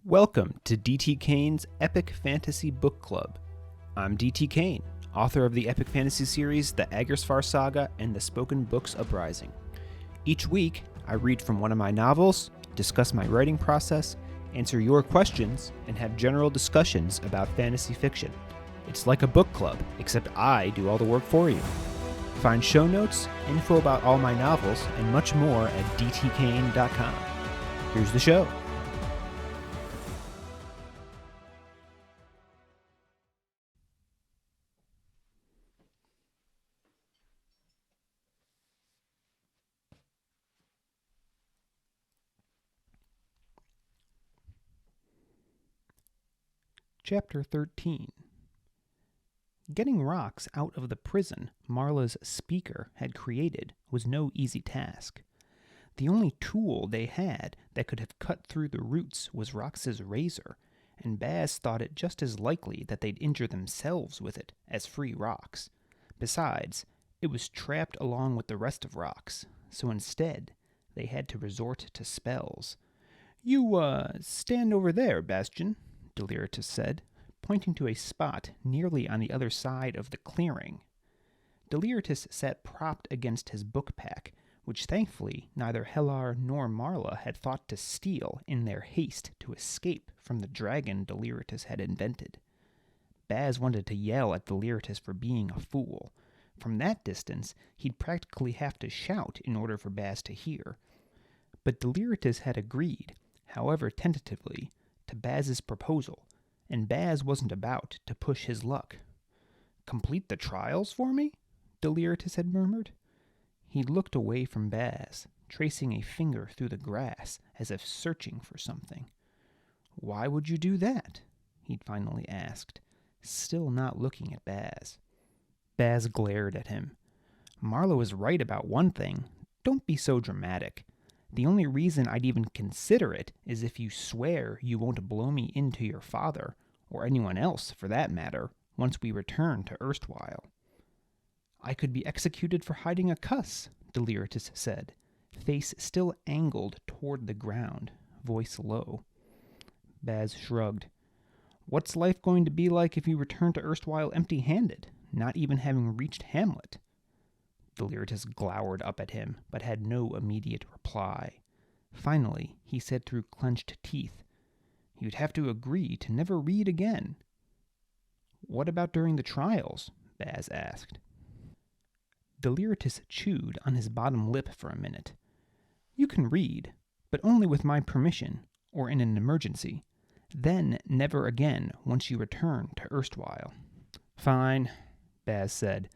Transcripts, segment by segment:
Welcome to DT Kane's Epic Fantasy Book Club. I'm DT Kane, author of the epic fantasy series The Aggresfar Saga and the spoken books Uprising. Each week, I read from one of my novels, discuss my writing process, answer your questions, and have general discussions about fantasy fiction. It's like a book club, except I do all the work for you. Find show notes, info about all my novels, and much more at dtkane.com. Here's the show. Chapter 13. Getting rocks out of the prison Marla's speaker had created was no easy task. The only tool they had that could have cut through the roots was Rox's razor, and Baz thought it just as likely that they'd injure themselves with it as free rocks. Besides, it was trapped along with the rest of rocks, so instead they had to resort to spells. You, stand over there, Baztian, Deliritous said, pointing to a spot nearly on the other side of the clearing. Deliritous sat propped against his book pack, which thankfully neither Hellar nor Marla had thought to steal in their haste to escape from the dragon Deliritous had invented. Baz wanted to yell at Deliritous for being a fool. From that distance, he'd practically have to shout in order for Baz to hear. But Deliritous had agreed, however tentatively, to Baz's proposal, and Baz wasn't about to push his luck. "Complete the trials for me?" Deliritous had murmured. He looked away from Baz, tracing a finger through the grass as if searching for something. "Why would you do that?" he'd finally asked, still not looking at Baz. Baz glared at him. "Marla was right about one thing. Don't be so dramatic. The only reason I'd even consider it is if you swear you won't blow me into your father, or anyone else for that matter, once we return to Erstwhile." "I could be executed for hiding a cuss," Deliritous said, face still angled toward the ground, voice low. Baz shrugged. "What's life going to be like if you return to Erstwhile empty-handed, not even having reached Hamlet?" Deliritous glowered up at him, but had no immediate reply. Finally, he said through clenched teeth, "You'd have to agree to never read again." "What about during the trials?" Baz asked. Deliritous chewed on his bottom lip for a minute. "You can read, but only with my permission, or in an emergency. Then never again once you return to Erstwhile." "Fine," Baz said.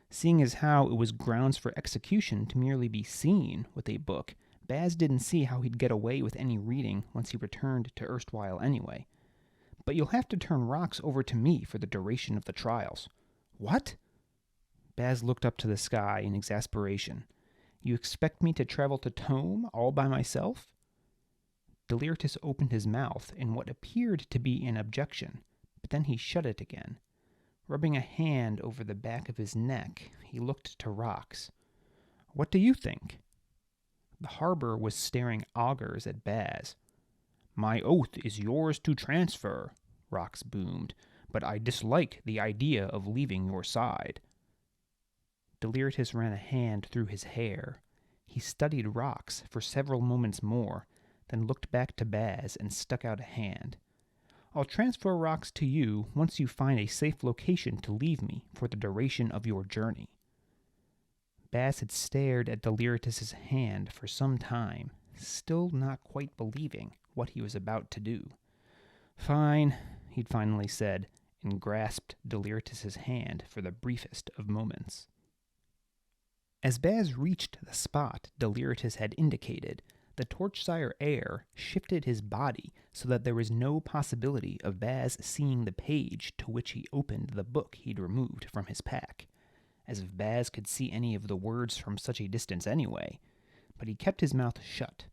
Seeing as how it was grounds for execution to merely be seen with a book, Baz didn't see how he'd get away with any reading once he returned to Erstwhile anyway. "But you'll have to turn rocks over to me for the duration of the trials." "What?" Baz looked up to the sky in exasperation. "You expect me to travel to Tome all by myself?" Deliritous opened his mouth in what appeared to be an objection, but then he shut it again. Rubbing a hand over the back of his neck, he looked to Rox. "What do you think?" The Harbour was staring augurs at Baz. "My oath is yours to transfer," Rox boomed, "but I dislike the idea of leaving your side." Deliritous ran a hand through his hair. He studied Rox for several moments more, then looked back to Baz and stuck out a hand. "I'll transfer rocks to you once you find a safe location to leave me for the duration of your journey." Baz had stared at Deliritous' hand for some time, still not quite believing what he was about to do. "Fine," he'd finally said, and grasped Deliritous' hand for the briefest of moments. As Baz reached the spot Deliritous had indicated, the Torchsire heir shifted his body so that there was no possibility of Baz seeing the page to which he opened the book he'd removed from his pack, as if Baz could see any of the words from such a distance anyway. But he kept his mouth shut.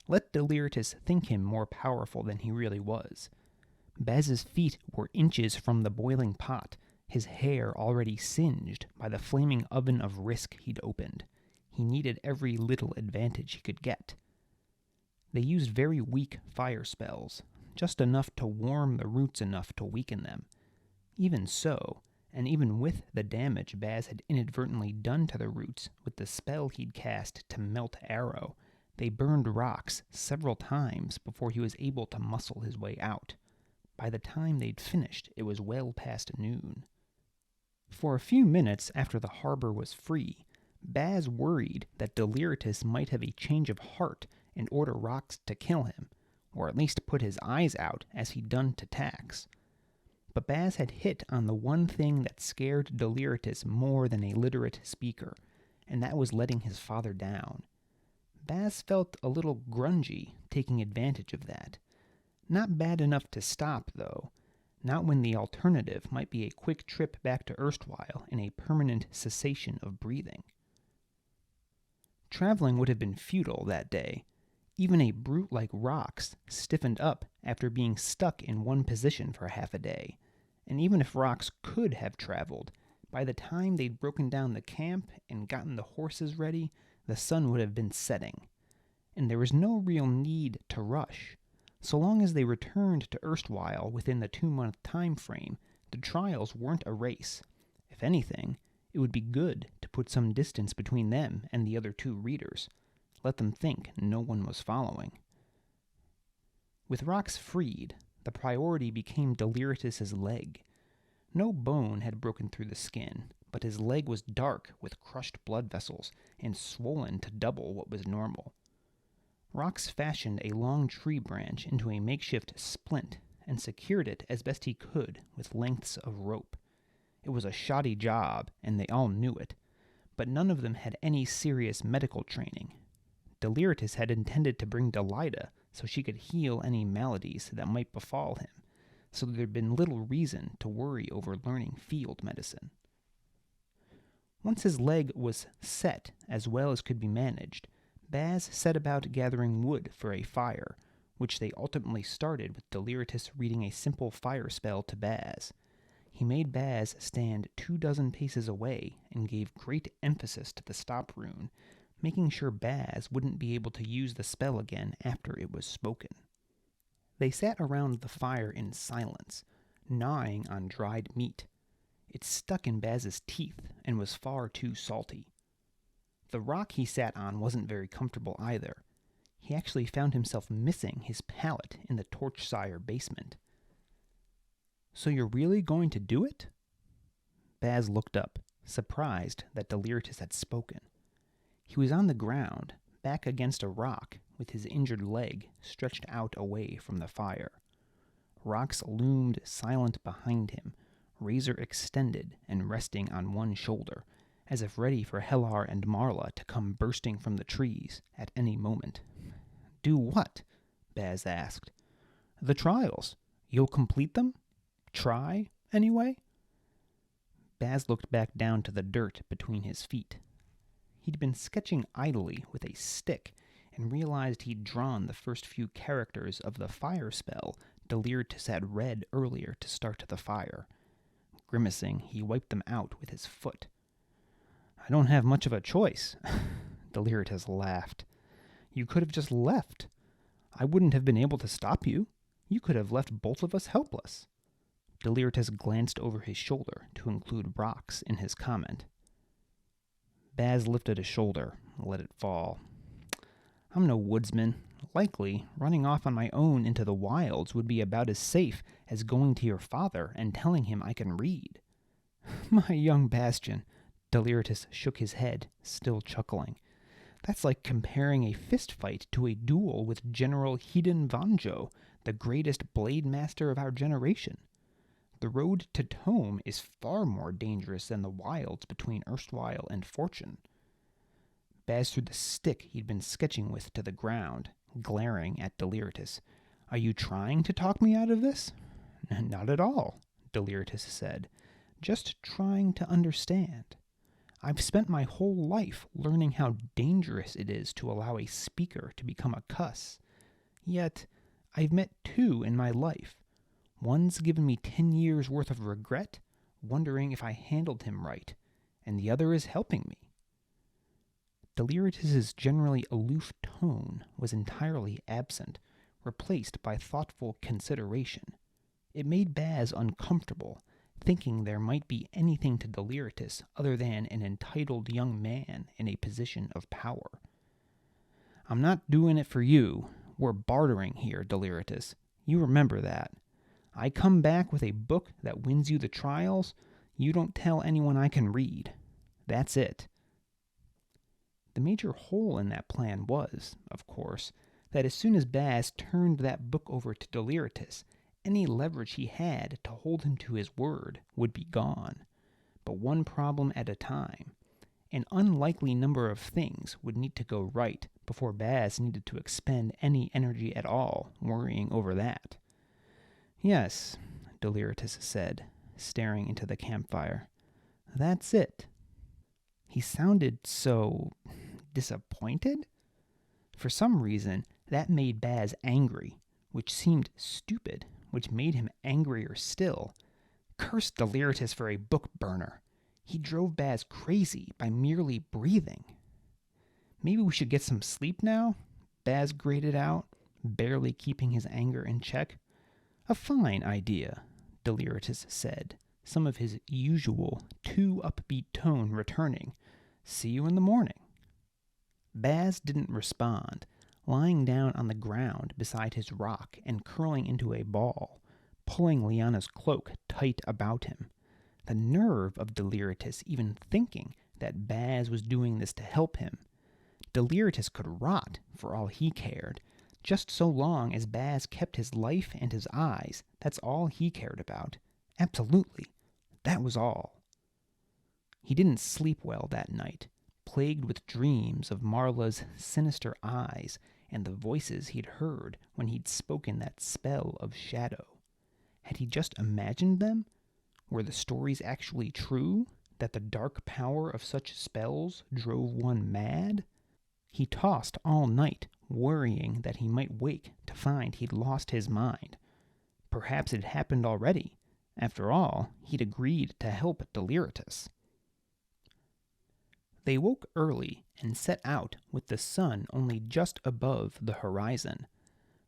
Let Deliritous think him more powerful than he really was. Baz's feet were inches from the boiling pot, his hair already singed by the flaming oven of risk he'd opened. He needed every little advantage he could get. They used very weak fire spells. just enough to warm the roots enough to weaken them. Even so, and even with the damage Baz had inadvertently done to the roots with the spell he'd cast to melt arrow, they burned rocks several times before he was able to muscle his way out. By the time they'd finished, it was well past noon. For a few minutes after the harbor was free, Baz worried that Deliritous might have a change of heart and order rocks to kill him, or at least put his eyes out as he'd done to Tax. But Baz had hit on the one thing that scared Deliritous more than a literate speaker, and that was letting his father down. Baz felt a little grungy taking advantage of that. Not bad enough to stop, though. Not when the alternative might be a quick trip back to erstwhile and a permanent cessation of breathing. Traveling would have been futile that day. Even a brute like Rox stiffened up after being stuck in one position for half a day. And even if Rox could have traveled, by the time they'd broken down the camp and gotten the horses ready, the sun would have been setting. And there was no real need to rush. So long as they returned to erstwhile within the 2-month time frame, the trials weren't a race. If anything, it would be good to put some distance between them and the other 2 readers. Let them think no one was following. With Rox freed, the priority became Deliritus's leg. No bone had broken through the skin, but his leg was dark with crushed blood vessels and swollen to double what was normal. Rox fashioned a long tree branch into a makeshift splint and secured it as best he could with lengths of rope. It was a shoddy job, and they all knew it, but none of them had any serious medical training. Deliritous had intended to bring Delilah so she could heal any maladies that might befall him, so there'd been little reason to worry over learning field medicine. Once his leg was set as well as could be managed, Baz set about gathering wood for a fire, which they ultimately started with Deliritous reading a simple fire spell to Baz. He made Baz stand 24 paces away and gave great emphasis to the stop rune, making sure Baz wouldn't be able to use the spell again after it was spoken. They sat around the fire in silence, gnawing on dried meat. It stuck in Baz's teeth and was far too salty. The rock he sat on wasn't very comfortable either. He actually found himself missing his pallet in the Torchsire basement. "So you're really going to do it?" Baz looked up, surprised that Deliritous had spoken. He was on the ground, back against a rock, with his injured leg stretched out away from the fire. Rox loomed silent behind him, razor extended and resting on one shoulder, as if ready for Hellar and Marla to come bursting from the trees at any moment. "Do what?" Baz asked. "The trials. You'll complete them? Try, anyway?" Baz looked back down to the dirt between his feet. He'd been sketching idly with a stick and realized he'd drawn the first few characters of the fire spell Deliritus had read earlier to start the fire. Grimacing, he wiped them out with his foot. "I don't have much of a choice." Deliritus laughed. "You could have just left. I wouldn't have been able to stop you. You could have left both of us helpless." Deliritus glanced over his shoulder to include Rox in his comment. Baz lifted a shoulder and let it fall. "I'm no woodsman. Likely, running off on my own into the wilds would be about as safe as going to your father and telling him I can read." "My young Baztian," Deliritus shook his head, still chuckling. "That's like comparing a fist fight to a duel with General Hedon Vanjo, the greatest blade master of our generation. The road to Tome is far more dangerous than the wilds between erstwhile and Fortune." Baz threw the stick he'd been sketching with to the ground, glaring at Deliritous. "Are you trying to talk me out of this?" "Not at all," Deliritous said. "Just trying to understand. I've spent my whole life learning how dangerous it is to allow a speaker to become a cuss. Yet, I've met 2 in my life. One's given me 10 years' worth of regret, wondering if I handled him right, and the other is helping me." Deliritus's generally aloof tone was entirely absent, replaced by thoughtful consideration. It made Baz uncomfortable, thinking there might be anything to Deliritous other than an entitled young man in a position of power. "I'm not doing it for you. We're bartering here, Deliritous. You remember that. I come back with a book that wins you the trials. You don't tell anyone I can read. That's it." The major hole in that plan was, of course, that as soon as Baz turned that book over to Deliritous, any leverage he had to hold him to his word would be gone. But one problem at a time. An unlikely number of things would need to go right before Baz needed to expend any energy at all worrying over that. "Yes," Deliritous said, staring into the campfire. "That's it." He sounded so disappointed. For some reason, that made Baz angry, which seemed stupid, which made him angrier still. Curse Deliritous for a book burner. He drove Baz crazy by merely breathing. "Maybe we should get some sleep now?" Baz grated out, barely keeping his anger in check. "A fine idea," Deliritous said, some of his usual too upbeat tone returning. "See you in the morning." Baz didn't respond, lying down on the ground beside his rock and curling into a ball, pulling Lyanna's cloak tight about him. The nerve of Deliritous even thinking that Baz was doing this to help him. Deliritous could rot for all he cared. Just so long as Baz kept his life and his eyes, that's all he cared about. Absolutely. That was all. He didn't sleep well that night, plagued with dreams of Marla's sinister eyes and the voices he'd heard when he'd spoken that spell of shadow. Had he just imagined them? Were the stories actually true, that the dark power of such spells drove one mad? He tossed all night, worrying that he might wake to find he'd lost his mind. Perhaps it happened already. After all, he'd agreed to help Deliritous. They woke early and set out with the sun only just above the horizon.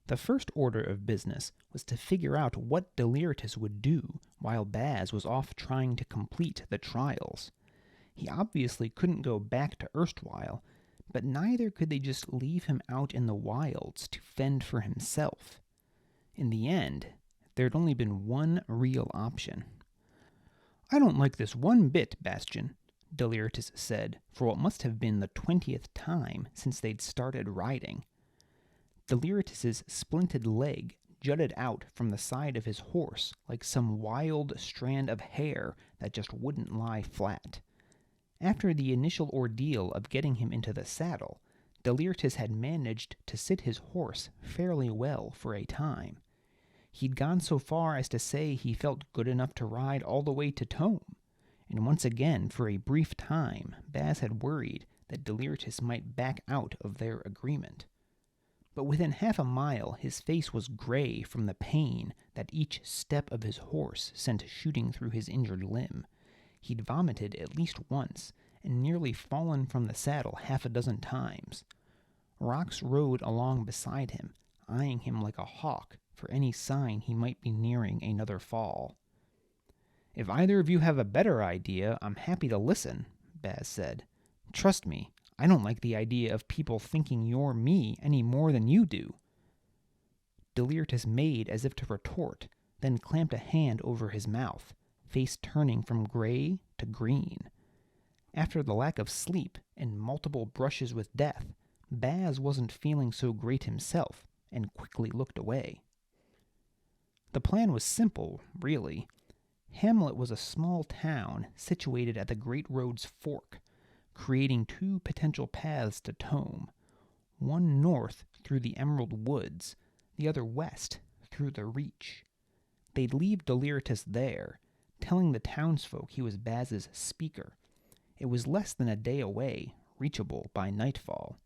The first order of business was to figure out what Deliritous would do while Baz was off trying to complete the trials. He obviously couldn't go back to erstwhile, but neither could they just leave him out in the wilds to fend for himself. In the end, there had only been one real option. "I don't like this one bit, Baztian," Deliritous said, for what must have been the 20th time since they'd started riding. Deliritus's splinted leg jutted out from the side of his horse like some wild strand of hair that just wouldn't lie flat. After the initial ordeal of getting him into the saddle, Deliritous had managed to sit his horse fairly well for a time. He'd gone so far as to say he felt good enough to ride all the way to Tome, and once again, for a brief time, Baz had worried that Deliritous might back out of their agreement. But within half a mile his face was gray from the pain that each step of his horse sent shooting through his injured limb. He'd vomited at least once, and nearly fallen from the saddle half a dozen times. Rox rode along beside him, eyeing him like a hawk for any sign he might be nearing another fall. "If either of you have a better idea, I'm happy to listen," Baz said. "Trust me, I don't like the idea of people thinking you're me any more than you do." Deliritous made as if to retort, then clamped a hand over his mouth, face turning from gray to green. After the lack of sleep and multiple brushes with death, Baz wasn't feeling so great himself, and quickly looked away. The plan was simple, really. Hamlet was a small town situated at the Great Road's fork, creating two potential paths to Tome, one north through the Emerald Woods, the other west through the Reach. They'd leave Deliritous there, telling the townsfolk he was Baz's speaker. It was less than a day away, reachable by nightfall.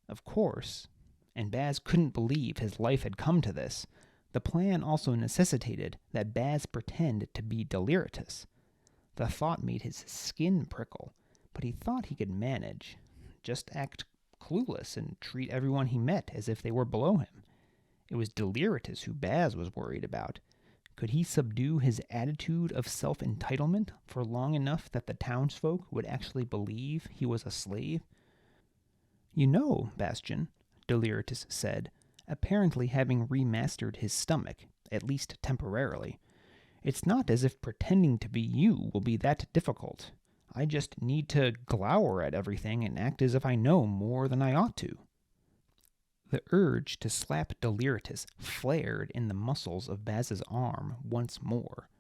Of course, and Baz couldn't believe his life had come to this, the plan also necessitated that Baz pretend to be Deliritous. The thought made his skin prickle, but he thought he could manage. Just act clueless and treat everyone he met as if they were below him. It was Deliritous who Baz was worried about. Could he subdue his attitude of self-entitlement for long enough that the townsfolk would actually believe he was a slave? "You know, Baztian," Deliritous said, apparently having remastered his stomach, at least temporarily, "it's not as if pretending to be you will be that difficult. I just need to glower at everything and act as if I know more than I ought to." The urge to slap Deliritous flared in the muscles of Baz's arm once more.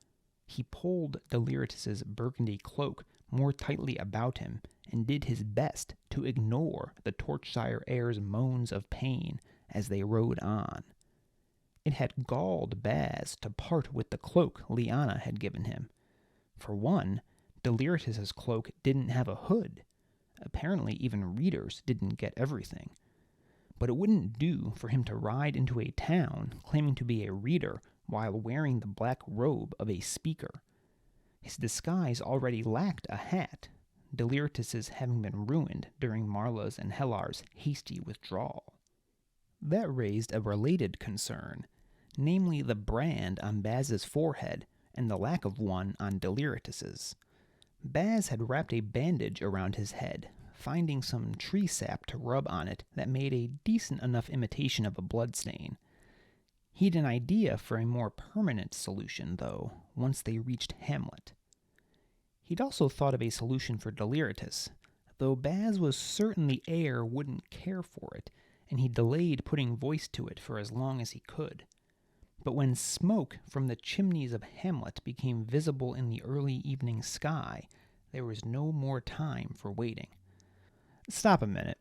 He pulled Deliritus's burgundy cloak more tightly about him and did his best to ignore the Torchsire heir's moans of pain as they rode on. It had galled Baz to part with the cloak Lyanna had given him. For one, Deliritus's cloak didn't have a hood. Apparently even readers didn't get everything. But it wouldn't do for him to ride into a town claiming to be a reader while wearing the black robe of a speaker. His disguise already lacked a hat, Deliritus's having been ruined during Marla's and Hellar's hasty withdrawal. That raised a related concern, namely the brand on Baz's forehead and the lack of one on Deliritus's. Baz had wrapped a bandage around his head, finding some tree sap to rub on it that made a decent enough imitation of a bloodstain. He'd an idea for a more permanent solution, though, once they reached Hamlet. He'd also thought of a solution for Deliritous, though Baz was certain the heir wouldn't care for it, and he delayed putting voice to it for as long as he could. But when smoke from the chimneys of Hamlet became visible in the early evening sky, there was no more time for waiting. "Stop a minute,"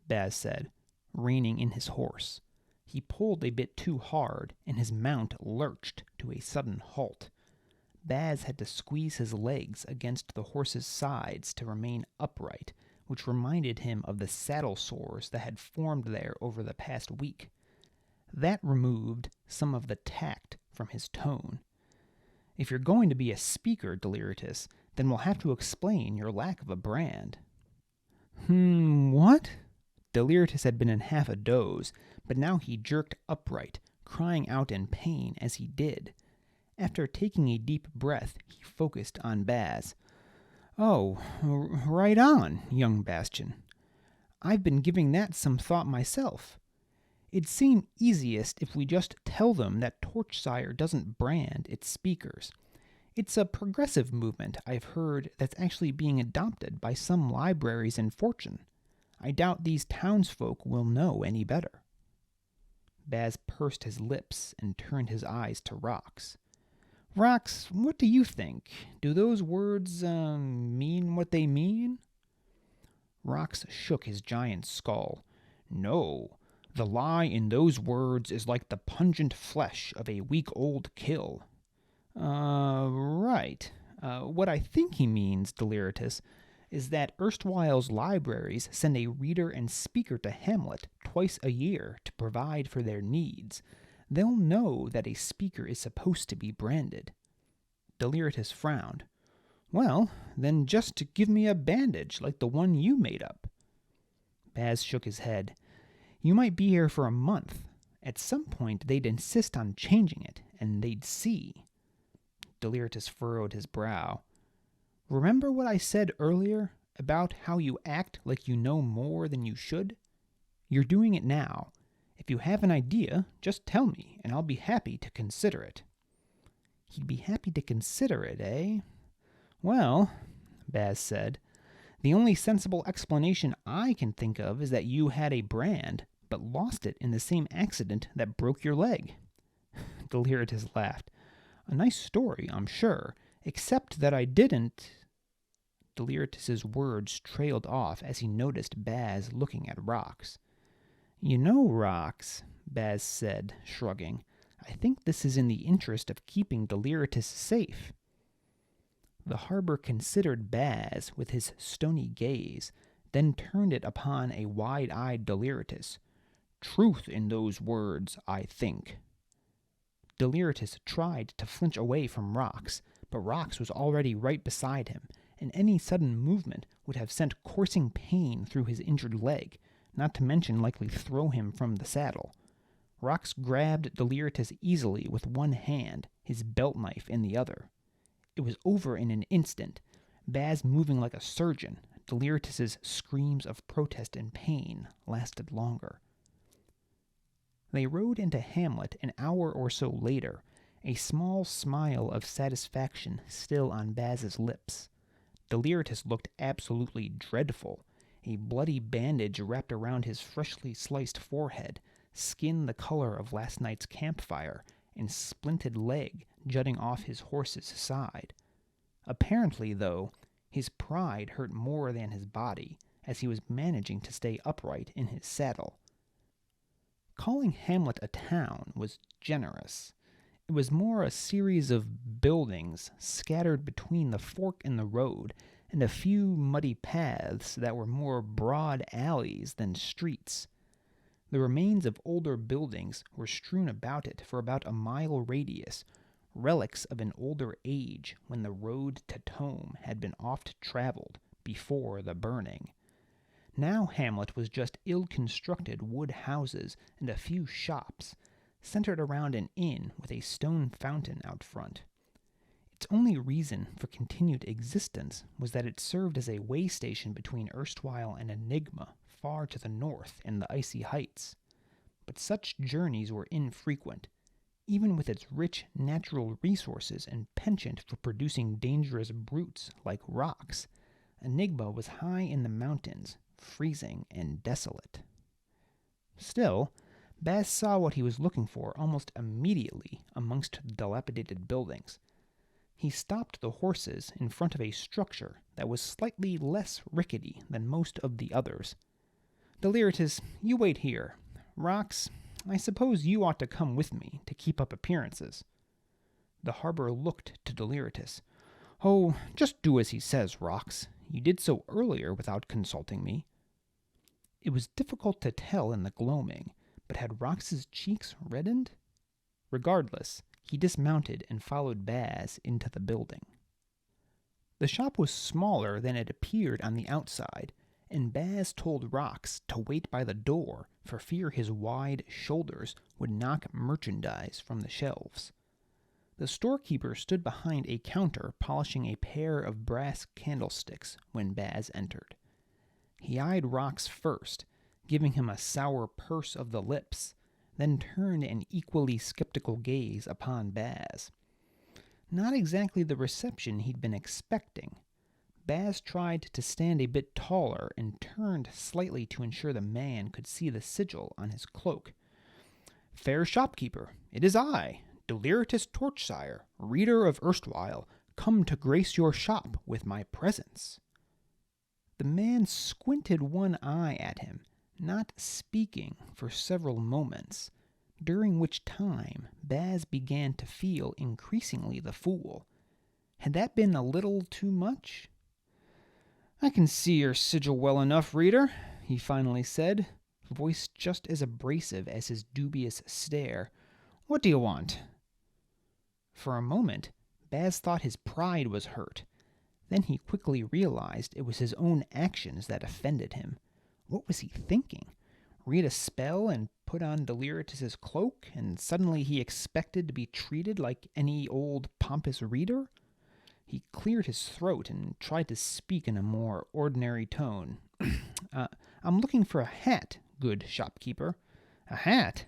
Baz said, reining in his horse. He pulled a bit too hard, and his mount lurched to a sudden halt. Baz had to squeeze his legs against the horse's sides to remain upright, which reminded him of the saddle sores that had formed there over the past week. That removed some of the tact from his tone. "If you're going to be a speaker, Deliritous, then we'll have to explain your lack of a brand." What? Deliritous had been in half a doze, but now he jerked upright, crying out in pain as he did. After taking a deep breath, he focused on Baz. "Oh, right on, young Baztian. I've been giving that some thought myself. It'd seem easiest if we just tell them that Torchsire doesn't brand its speakers. It's a progressive movement, I've heard, that's actually being adopted by some libraries in Fortune. I doubt these townsfolk will know any better." Baz pursed his lips and turned his eyes to Rox. "Rox, what do you think? Do those words, mean what they mean?" Rox shook his giant skull. "No. The lie in those words is like the pungent flesh of a week-old kill." Right. What I think he means, Deliritous, is that erstwhile's libraries send a reader and speaker to Hamlet twice a year to provide for their needs. They'll know that a speaker is supposed to be branded. Deliritous frowned. "Well, then just give me a bandage like the one you made up." Baz shook his head. "You might be here for a month. At some point they'd insist on changing it, and they'd see." Deliritus furrowed his brow. "Remember what I said earlier about how you act like you know more than you should? You're doing it now. If you have an idea, just tell me, and I'll be happy to consider it." He'd be happy to consider it, eh? "Well," Baz said, "the only sensible explanation I can think of is that you had a brand, but lost it in the same accident that broke your leg." Deliritus laughed. "A nice story, I'm sure, except that I didn't—" Deliritus's words trailed off as he noticed Baz looking at Rox. "You know, Rox," Baz said, shrugging, "I think this is in the interest of keeping Deliritous safe." The Harbour considered Baz with his stony gaze, then turned it upon a wide-eyed Deliritous. "Truth in those words, I think." Deliritous tried to flinch away from Rox, but Rox was already right beside him, and any sudden movement would have sent coursing pain through his injured leg, not to mention likely throw him from the saddle. Rox grabbed Deliritous easily with one hand, his belt knife in the other. It was over in an instant, Baz moving like a surgeon. Deliritus's screams of protest and pain lasted longer. They rode into Hamlet an hour or so later, a small smile of satisfaction still on Baz's lips. Deliritous looked absolutely dreadful, a bloody bandage wrapped around his freshly sliced forehead, skin the color of last night's campfire, and splinted leg jutting off his horse's side. Apparently, though, his pride hurt more than his body, as he was managing to stay upright in his saddle. Calling Hamlet a town was generous. It was more a series of buildings scattered between the fork in the road and a few muddy paths that were more broad alleys than streets. The remains of older buildings were strewn about it for about a mile radius, relics of an older age when the road to Tome had been oft traveled before the burning. Now Hamlet was just ill-constructed wood houses and a few shops, centered around an inn with a stone fountain out front. Its only reason for continued existence was that it served as a way station between erstwhile and Enigma, far to the north in the icy heights. But such journeys were infrequent. Even with its rich natural resources and penchant for producing dangerous brutes like rocks, Enigma was high in the mountains, freezing and desolate. Still, Baz saw what he was looking for almost immediately amongst the dilapidated buildings. He stopped the horses in front of a structure that was slightly less rickety than most of the others. Deliritus, you wait here. Rox, I suppose you ought to come with me to keep up appearances. The Harbour looked to Deliritous. Oh, just do as he says, Rox. You did so earlier without consulting me. It was difficult to tell in the gloaming, but had Rox's cheeks reddened? Regardless, he dismounted and followed Baz into the building. The shop was smaller than it appeared on the outside, and Baz told Rox to wait by the door for fear his wide shoulders would knock merchandise from the shelves. The storekeeper stood behind a counter polishing a pair of brass candlesticks when Baz entered. He eyed Rox first, giving him a sour purse of the lips, then turned an equally skeptical gaze upon Baz. Not exactly the reception he'd been expecting. Baz tried to stand a bit taller and turned slightly to ensure the man could see the sigil on his cloak. Fair shopkeeper, it is I, Deliritous Torchsire, reader of erstwhile, come to grace your shop with my presence. The man squinted one eye at him, not speaking for several moments, during which time Baz began to feel increasingly the fool. Had that been a little too much? I can see your sigil well enough, reader, he finally said, voice just as abrasive as his dubious stare. What do you want? For a moment, Baz thought his pride was hurt. Then he quickly realized it was his own actions that offended him. What was he thinking? Read a spell and put on Deliritus's cloak, and suddenly he expected to be treated like any old pompous reader? He cleared his throat and tried to speak in a more ordinary tone. I'm looking for a hat, good shopkeeper. A hat?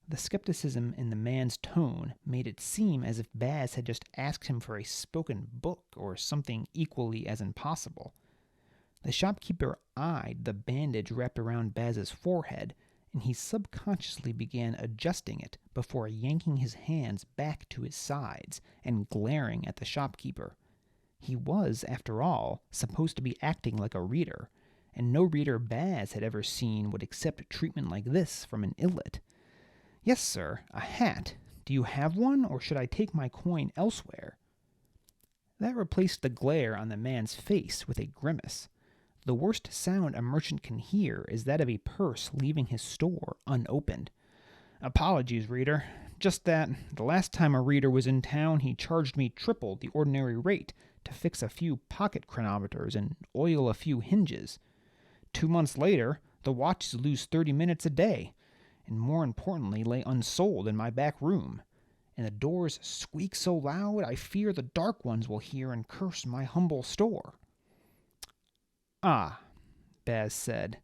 The skepticism in the man's tone made it seem as if Baz had just asked him for a spoken book or something equally as impossible. The shopkeeper eyed the bandage wrapped around Baz's forehead, and he subconsciously began adjusting it before yanking his hands back to his sides and glaring at the shopkeeper. He was, after all, supposed to be acting like a reader, and no reader Baz had ever seen would accept treatment like this from an illet. Yes, sir, a hat. Do you have one, or should I take my coin elsewhere? That replaced the glare on the man's face with a grimace. The worst sound a merchant can hear is that of a purse leaving his store unopened. Apologies, reader. Just that, the last time a reader was in town, he charged me triple the ordinary rate to fix a few pocket chronometers and oil a few hinges. 2 months later, the watches lose 30 minutes a day. and more importantly lay unsold in my back room. And the doors squeak so loud I fear the dark ones will hear and curse my humble store." "Ah," Baz said.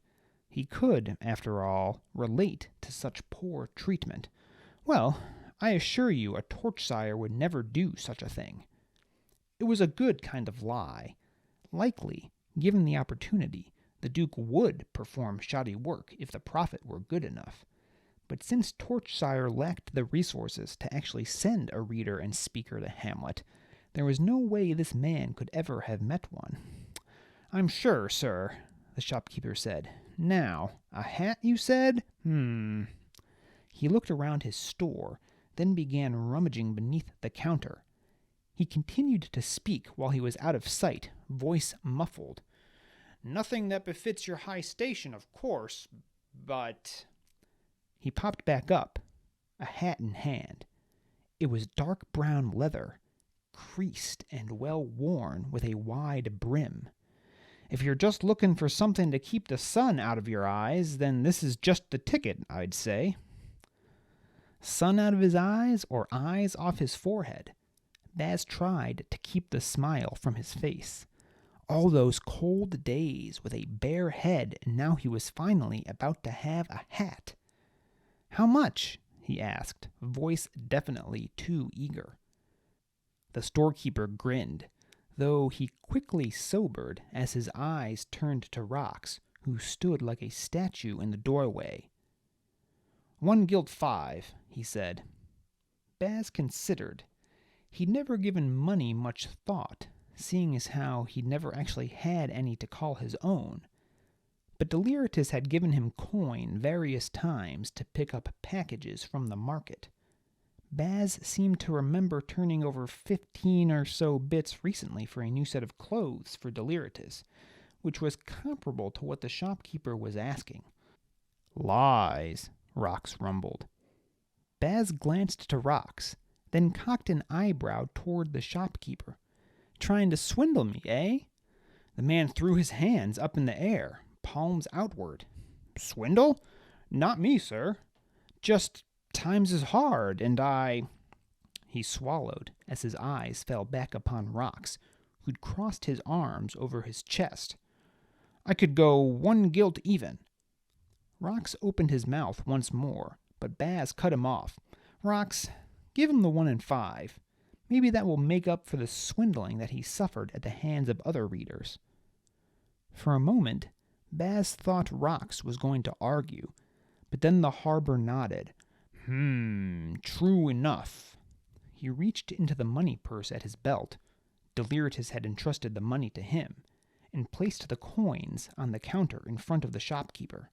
He could, after all, relate to such poor treatment. "Well, I assure you a Torchsire would never do such a thing." It was a good kind of lie. Likely, given the opportunity, the Duke would perform shoddy work if the profit were good enough. But since Torchsire lacked the resources to actually send a reader and speaker to Hamlet, there was no way this man could ever have met one. "I'm sure, sir," the shopkeeper said. "Now, a hat, you said? He looked around his store, then began rummaging beneath the counter. He continued to speak while he was out of sight, voice muffled. "Nothing that befits your high station, of course, but—" He popped back up, a hat in hand. It was dark brown leather, creased and well worn with a wide brim. "If you're just looking for something to keep the sun out of your eyes, then this is just the ticket, I'd say." Sun out of his eyes or eyes off his forehead? Baz tried to keep the smile from his face. All those cold days with a bare head, and now he was finally about to have a hat. "How much?" he asked, voice definitely too eager. The storekeeper grinned, though he quickly sobered as his eyes turned to Rox, who stood like a statue in the doorway. 1 gilt 5, he said. Baz considered. He'd never given money much thought, seeing as how he'd never actually had any to call his own. But Deliritous had given him coin various times to pick up packages from the market. Baz seemed to remember turning over 15 or so bits recently for a new set of clothes for Deliritous, which was comparable to what the shopkeeper was asking. "Lies," Rox rumbled. Baz glanced to Rox, then cocked an eyebrow toward the shopkeeper. "Trying to swindle me, eh?" The man threw his hands up in the air, palms outward. "Swindle? Not me, sir. Just times is hard, and I—" He swallowed as his eyes fell back upon Rox, who'd crossed his arms over his chest. "I could go 1 gilt even." Rox opened his mouth once more, but Baz cut him off. "Rox, give him the 1 5. Maybe that will make up for the swindling that he suffered at the hands of other readers." For a moment, Baz thought Rox was going to argue, but then the Harbour nodded. True enough." He reached into the money purse at his belt. Deliritous had entrusted the money to him, and placed the coins on the counter in front of the shopkeeper.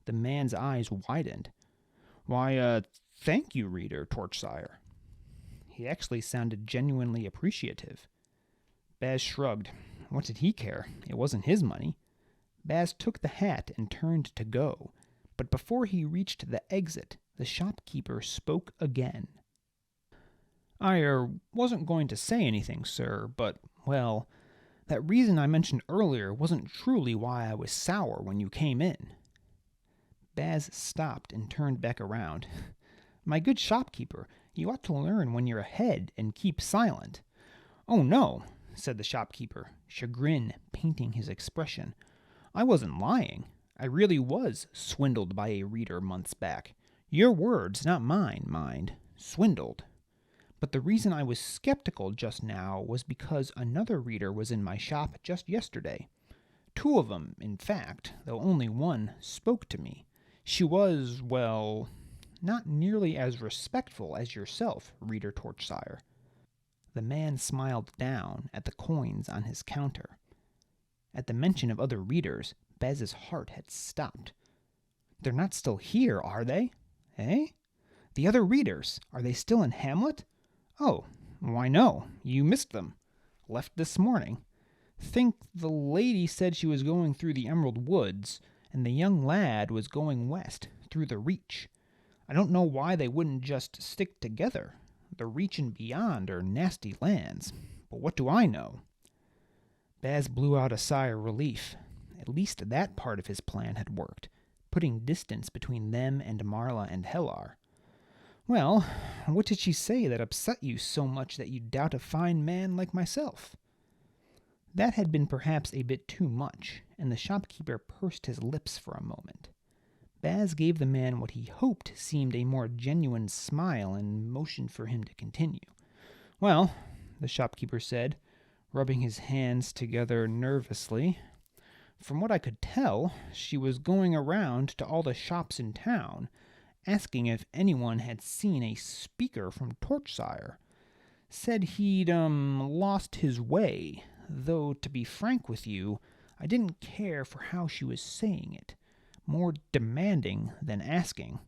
The man's eyes widened. "Why, thank you, reader, Torchsire." He actually sounded genuinely appreciative. Baz shrugged. What did he care? It wasn't his money. Baz took the hat and turned to go, but before he reached the exit, the shopkeeper spoke again. "I wasn't going to say anything, sir, but, well, that reason I mentioned earlier wasn't truly why I was sour when you came in." Baz stopped and turned back around. "My good shopkeeper, you ought to learn when you're ahead and keep silent." "Oh, no," said the shopkeeper, chagrin painting his expression. "I wasn't lying. I really was swindled by a reader months back. Your words, not mine, mind. Swindled. But the reason I was skeptical just now was because another reader was in my shop just yesterday. 2 of them, in fact, though only one spoke to me. She was, well, not nearly as respectful as yourself, reader Torchsire." The man smiled down at the coins on his counter. At the mention of other readers, Baz's heart had stopped. "They're not still here, are they? Eh? The other readers, are they still in Hamlet? Oh, why no, you missed them. Left this morning. Think the lady said she was going through the Emerald Woods, and the young lad was going west, through the Reach. I don't know why they wouldn't just stick together. The Reach and beyond are nasty lands, but what do I know?" Baz blew out a sigh of relief. At least that part of his plan had worked. putting distance between them and Marla and Hellar. "Well, what did she say that upset you so much that you doubt a fine man like myself?" That had been perhaps a bit too much, and the shopkeeper pursed his lips for a moment. Baz gave the man what he hoped seemed a more genuine smile and motioned for him to continue. "Well," the shopkeeper said, rubbing his hands together nervously, "from what I could tell, she was going around to all the shops in town, asking if anyone had seen a speaker from Torchsire. Said he'd, lost his way, though, to be frank with you, I didn't care for how she was saying it. More demanding than asking.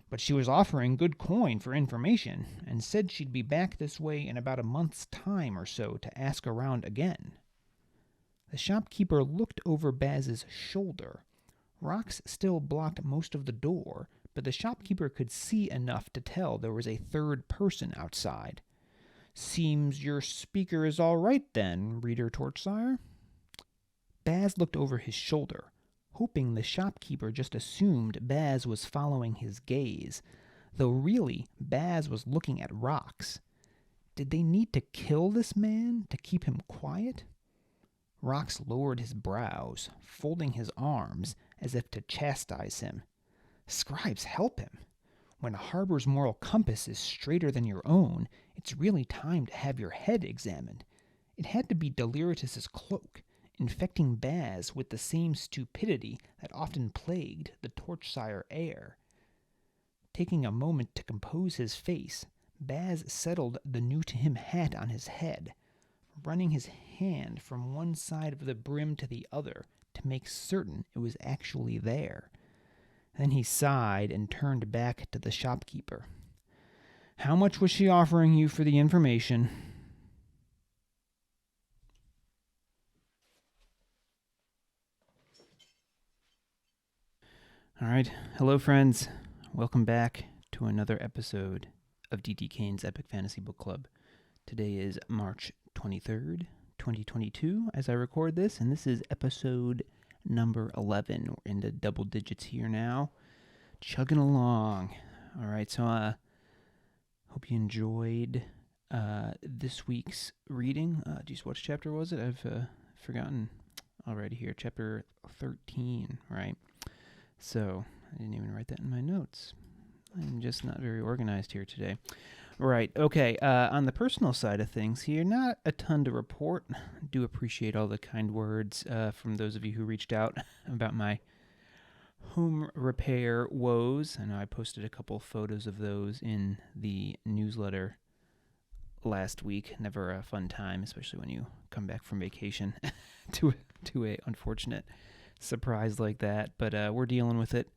But she was offering good coin for information, and said she'd be back this way in about a month's time or so to ask around again." The shopkeeper looked over Baz's shoulder. Rocks still blocked most of the door, but the shopkeeper could see enough to tell there was a third person outside. "Seems your speaker is all right then, Reader Torchsire?" Baz looked over his shoulder, hoping the shopkeeper just assumed Baz was following his gaze, though really Baz was looking at Rocks. Did they need to kill this man to keep him quiet? Rocks lowered his brows, folding his arms as if to chastise him. "Scribes, help him. When Harbour's moral compass is straighter than your own, it's really time to have your head examined. It had to be Deliritous' cloak, infecting Baz with the same stupidity that often plagued the Torchsire heir." Taking a moment to compose his face, Baz settled the new-to-him hat on his head, running his hand from one side of the brim to the other to make certain it was actually there. Then he sighed and turned back to the shopkeeper. "How much was she offering you for the information?" All right. Hello, friends. Welcome back to another episode of D.T. Kane's Epic Fantasy Book Club. Today is March 23rd, 2022, as I record this, and this is episode number 11. We're into double digits here now. Chugging along. All right, so hope you enjoyed this week's reading. Geez, what chapter was it? I've forgotten already here. Chapter 13, right? So, I didn't even write that in my notes. I'm just not very organized here today. Right, okay, on the personal side of things here, not a ton to report. Do appreciate all the kind words from those of you who reached out about my home repair woes. I know I posted a couple photos of those in the newsletter last week. Never a fun time, especially when you come back from vacation to a unfortunate surprise like that. But we're dealing with it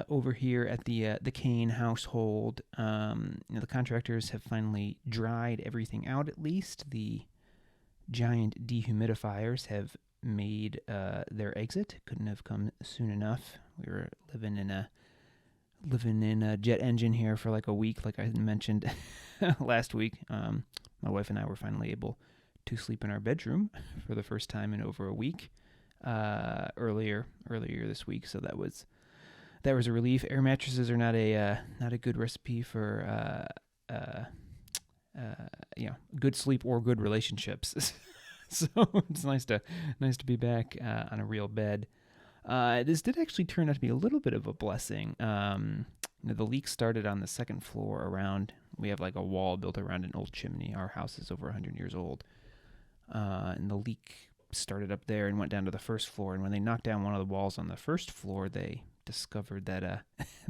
over here at the Kane household. The contractors have finally dried everything out. At least the giant dehumidifiers have made their exit. Couldn't have come soon enough. We were living in a jet engine here for like a week, like I mentioned last week. My wife and I were finally able to sleep in our bedroom for the first time in over a week earlier this week. So that was a relief. Air mattresses are not a good recipe for good sleep or good relationships. So it's nice to be back on a real bed. This did actually turn out to be a little bit of a blessing. The leak started on the second floor around. We have like a wall built around an old chimney. Our house is over 100 years old, and the leak started up there and went down to the first floor. And when they knocked down one of the walls on the first floor, they discovered that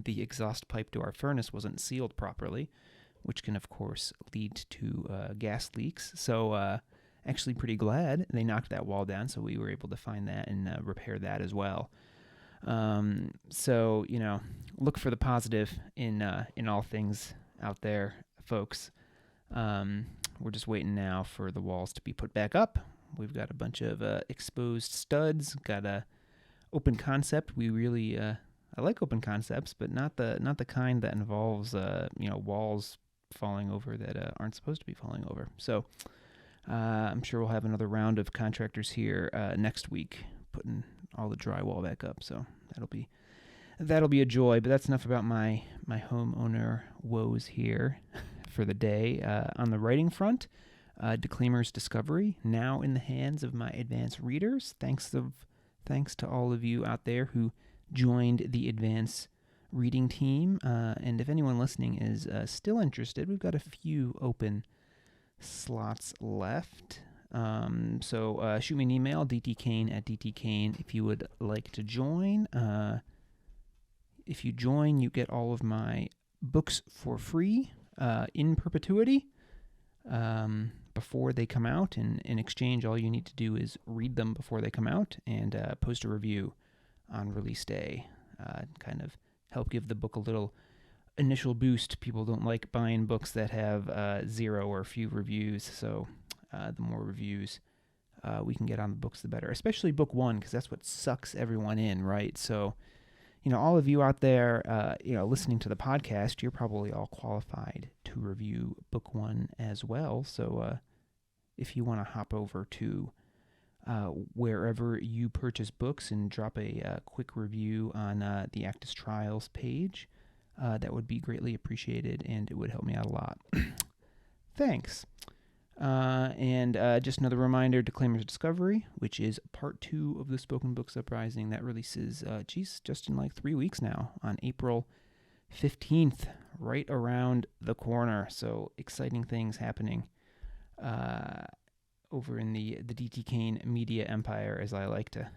the exhaust pipe to our furnace wasn't sealed properly, which can, of course, lead to gas leaks. So actually pretty glad they knocked that wall down, so we were able to find that and repair that as well. So, look for the positive in all things out there, folks. We're just waiting now for the walls to be put back up. We've got a bunch of exposed studs, got a open concept. We really I like open concepts, but not the kind that involves walls falling over that aren't supposed to be falling over. So I'm sure we'll have another round of contractors here next week putting all the drywall back up. So that'll be that'll be a joy, but that's enough about my homeowner woes here for the day. On the writing front, Declaimer's Discovery, now in the hands of my advanced readers. Thanks to all of you out there who joined the advanced reading team. And if anyone listening is still interested, we've got a few open slots left. So shoot me an email, dtkane@dtkane, if you would like to join. If you join, you get all of my books for free in perpetuity before they come out. And in exchange, all you need to do is read them before they come out and post a review on release day. Kind of help give the book a little initial boost. People don't like buying books that have 0 or few reviews, so the more reviews we can get on the books, the better. Especially book 1, because that's what sucks everyone in, right? So, all of you out there, listening to the podcast, you're probably all qualified to review book 1 as well. So if you want to hop over to wherever you purchase books and drop a quick review on the Acktus Trials page, that would be greatly appreciated, and it would help me out a lot. Thanks. And just another reminder, Declaimer's Discovery, which is part 2 of the Spoken Books Uprising, that releases, just in like 3 weeks now, on April 15th, right around the corner. So exciting things happening over in the DT Kane media empire, as I like to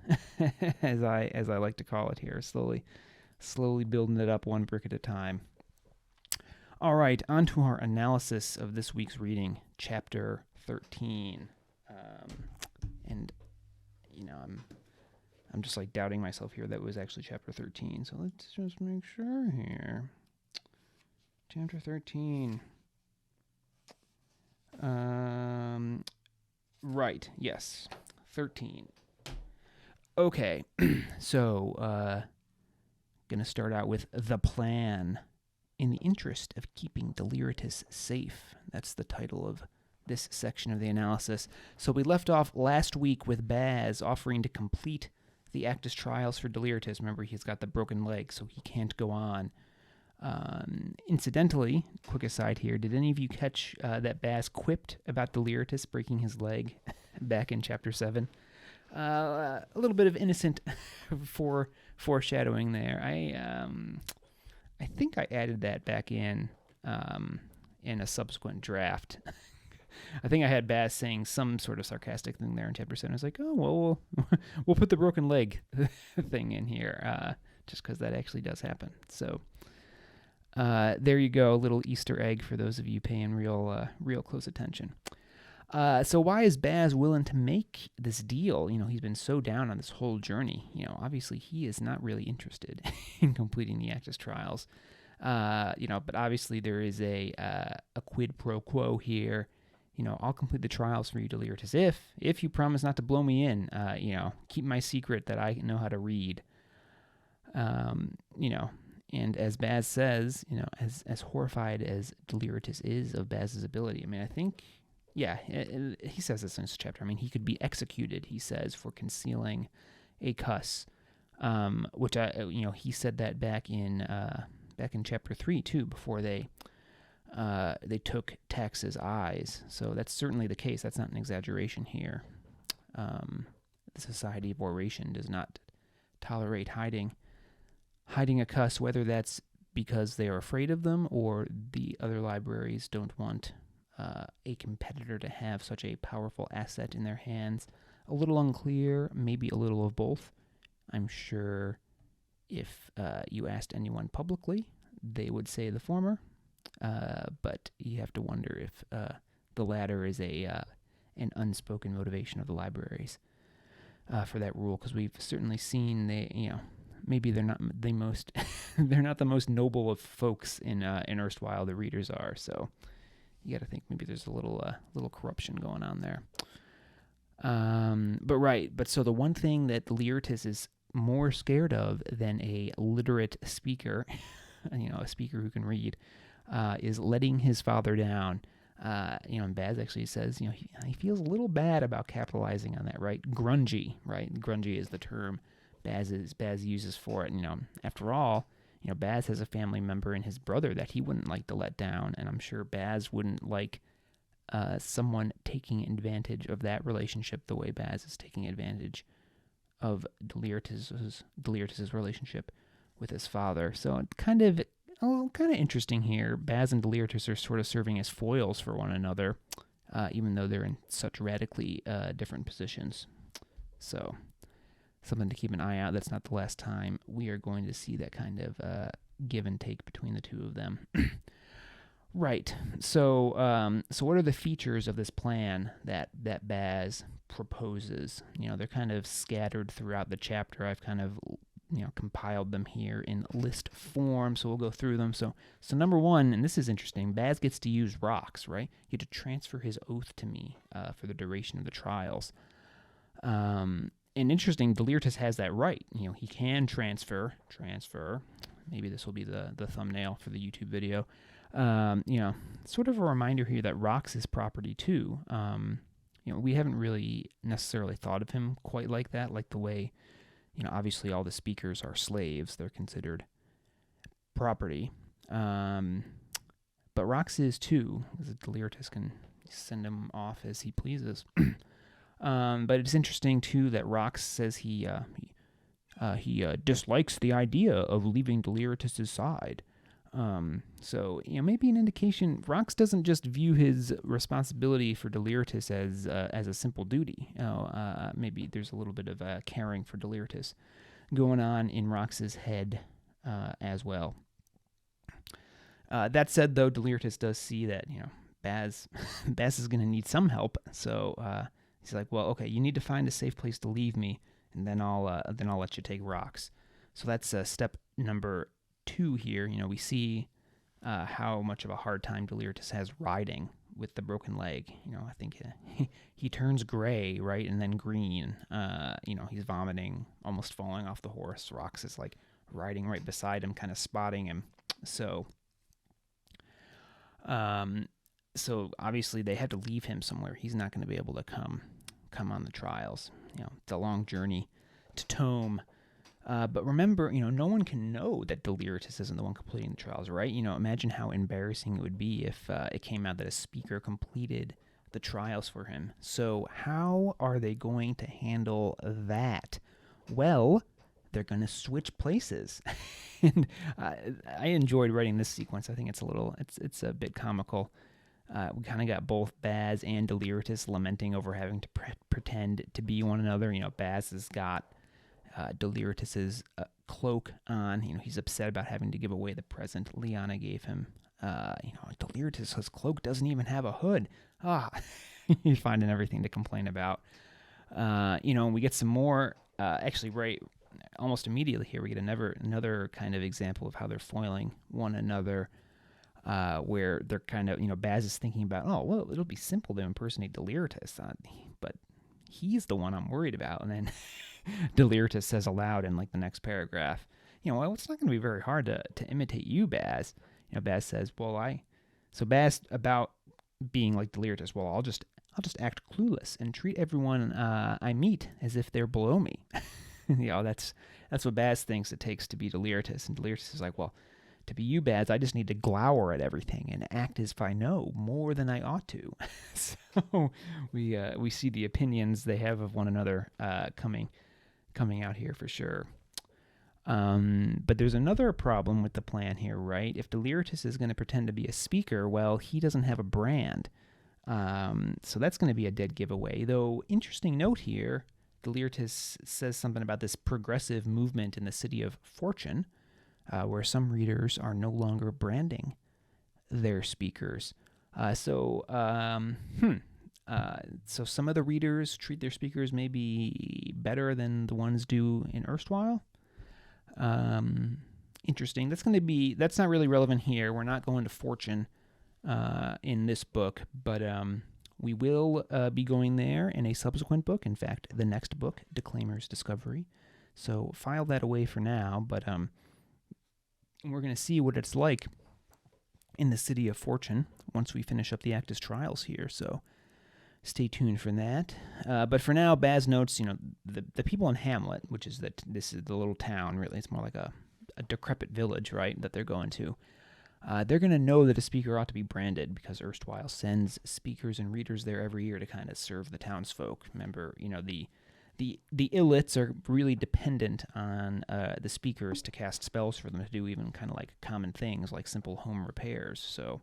as I like to call it here. Slowly building it up one brick at a time. All right, on to our analysis of this week's reading, Chapter 13. And, I'm just like doubting myself here that it was actually Chapter 13. So let's just make sure here. Chapter 13. Right, yes, 13. Okay, so, gonna start out with the plan. In the interest of keeping Deliritous safe. That's the title of this section of the analysis. So we left off last week with Baz offering to complete the Acktus Trials for Deliritous. Remember, he's got the broken leg, so he can't go on. Incidentally, quick aside here, did any of you catch that Baz quipped about Deliritous breaking his leg back in Chapter 7? A little bit of innocent foreshadowing there. I think I added that back in a subsequent draft. I think I had Baz saying some sort of sarcastic thing there in Chapter 7. I was like, oh, well, we'll put the broken leg thing in here, just because that actually does happen. So there you go, a little Easter egg for those of you paying real close attention. So why is Baz willing to make this deal? He's been so down on this whole journey. Obviously he is not really interested in completing the Acktus Trials. But obviously there is a quid pro quo here. I'll complete the trials for you, Deliritous, if you promise not to blow me in. Keep my secret that I know how to read. And as Baz says, as horrified as Deliritous is of Baz's ability, I think. Yeah, he says this in this chapter. He could be executed, he says, for concealing a cuss, which he said that back in Chapter 3 too, before they took Tax's eyes. So that's certainly the case. That's not an exaggeration here. The Society of Oration does not tolerate hiding a cuss, whether that's because they are afraid of them or the other libraries don't want a competitor to have such a powerful asset in their hands. A little unclear, maybe a little of both. I'm sure if you asked anyone publicly, they would say the former, but you have to wonder if the latter is an unspoken motivation of the libraries for that rule, because we've certainly seen maybe they're not the most they're not the most noble of folks in erstwhile the readers are. So you got to think maybe there's a little corruption going on there. But so the one thing that Deliritous is more scared of than a literate speaker, a speaker who can read, is letting his father down. And Baz actually says, he feels a little bad about capitalizing on that, right? Grungy, right? Grungy is the term Baz uses for it. After all, Baz has a family member in his brother that he wouldn't like to let down, and I'm sure Baz wouldn't like someone taking advantage of that relationship the way Baz is taking advantage of Deliritous' relationship with his father. So it's kind of interesting here. Baz and Deliritous are sort of serving as foils for one another, even though they're in such radically different positions. So something to keep an eye out. That's not the last time we are going to see that kind of give and take between the two of them. Right. So what are the features of this plan that Baz proposes? They're kind of scattered throughout the chapter. I've kind of compiled them here in list form, so we'll go through them. So number one, and this is interesting, Baz gets to use rocks, right? You get to transfer his oath to me for the duration of the trials. And interesting, Deliritous has that right. He can transfer. Maybe this will be the thumbnail for the YouTube video. Sort of a reminder here that rocks is property too. We haven't really necessarily thought of him quite like that, like the way, obviously all the speakers are slaves. They're considered property. But rocks is too, because Deliritous can send him off as he pleases. But it's interesting too that Rocks says he dislikes the idea of leaving Deliritous' side. So maybe an indication. Rocks doesn't just view his responsibility for Deliritous as a simple duty. Maybe there's a little bit of caring for Deliritous going on in Rox's head as well. That said, though, Deliritous does see that Baz is going to need some help. So he's like, well, okay, you need to find a safe place to leave me, and then I'll let you take Rocks. So that's step number 2 here. We see how much of a hard time Deliritous has riding with the broken leg. I think he turns gray, right, and then green. He's vomiting, almost falling off the horse. Rocks is like riding right beside him, kind of spotting him. So obviously they had to leave him somewhere. He's not going to be able to come on the trials. It's a long journey to Tome. But remember, no one can know that Deliritous isn't the one completing the trials, right? Imagine how embarrassing it would be if it came out that a speaker completed the trials for him. So how are they going to handle that? Well, they're going to switch places. And I enjoyed writing this sequence. I think it's a bit comical. We kind of got both Baz and Deliritous lamenting over having to pretend to be one another. Baz has got Deliritous' cloak on. He's upset about having to give away the present Liana gave him. Deliritous' cloak doesn't even have a hood. He's finding everything to complain about. We get some more, actually, right, almost immediately here, we get another kind of example of how they're foiling one another, where they're kind of, Baz is thinking about, well, it'll be simple to impersonate Deliritous, but he's the one I'm worried about. And then Deliritous says aloud in like the next paragraph, well, it's not going to be very hard to imitate you, Baz. Baz says, so Baz about being like Deliritous, well, I'll just act clueless and treat everyone I meet as if they're below me. That's what Baz thinks it takes to be Deliritous. And Deliritous is like, well, to be you, Baz, I just need to glower at everything and act as if I know more than I ought to. So we see the opinions they have of one another coming out here for sure. But there's another problem with the plan here, right? If Deliritous is going to pretend to be a speaker, well, he doesn't have a brand. So that's going to be a dead giveaway. Though, interesting note here, Deliritous says something about this progressive movement in the City of Fortune, where some readers are no longer branding their speakers. So some of the readers treat their speakers maybe better than the ones do in erstwhile. Interesting. That's not really relevant here. We're not going to Fortune in this book, but we will be going there in a subsequent book. In fact, the next book, Declaimer's Discovery. So file that away for now, but we're going to see what it's like in the City of Fortune once we finish up the Acktus Trials here. So stay tuned for that. But for now, Baz notes, the people in Hamlet, which is this is the little town, really. It's more like a decrepit village, right, that they're going to. They're going to know that a speaker ought to be branded because erstwhile sends speakers and readers there every year to kind of serve the townsfolk. Remember, the illits are really dependent on the speakers to cast spells for them to do even kind of like common things like simple home repairs. So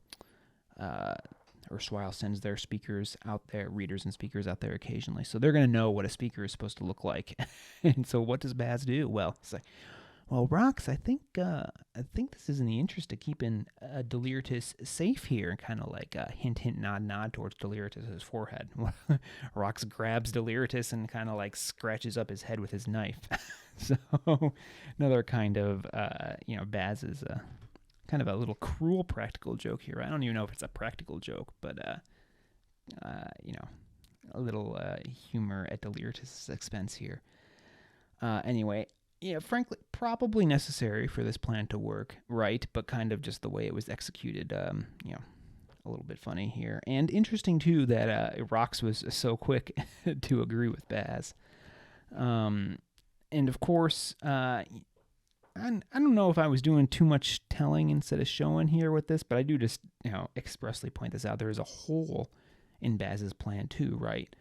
erstwhile sends their speakers out there, readers and speakers out there occasionally. So they're going to know what a speaker is supposed to look like. And so what does Baz do? Well, it's like, well, Rox, I think this is in the interest of keeping Deliritous safe here. Kind of like hint, hint, nod, nod towards Deliritous' forehead. Rox grabs Deliritous and kind of like scratches up his head with his knife. So another kind of, Baz's kind of a little cruel practical joke here. I don't even know if it's a practical joke, but, a little humor at Deliritous' expense here. Anyway, frankly, probably necessary for this plan to work, right? But kind of just the way it was executed, a little bit funny here. And interesting, too, that Rox was so quick to agree with Baz. And, of course, I don't know if I was doing too much telling instead of showing here with this, but I do just, expressly point this out. There is a hole in Baz's plan, too, right?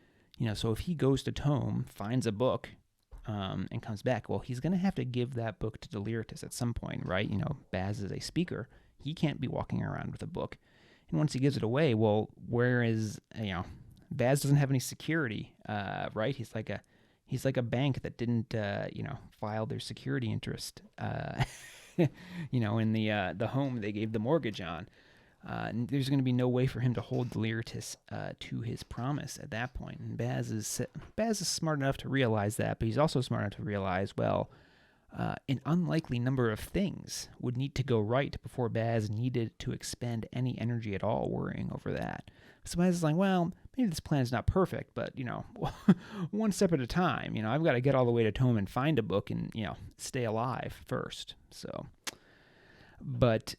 So if he goes to Tome, finds a book, and comes back, well, he's going to have to give that book to Deliritous at some point, right? Baz is a speaker. He can't be walking around with a book. And once he gives it away, well, where is, Baz doesn't have any security, right? He's like a bank that didn't, file their security interest, in the home they gave the mortgage on. And there's going to be no way for him to hold Deliritous to his promise at that point. And Baz is smart enough to realize that, but he's also smart enough to realize, well, an unlikely number of things would need to go right before Baz needed to expend any energy at all worrying over that. So Baz is like, well, maybe this plan is not perfect, but, one step at a time. I've got to get all the way to Tome and find a book and, stay alive first. So, but,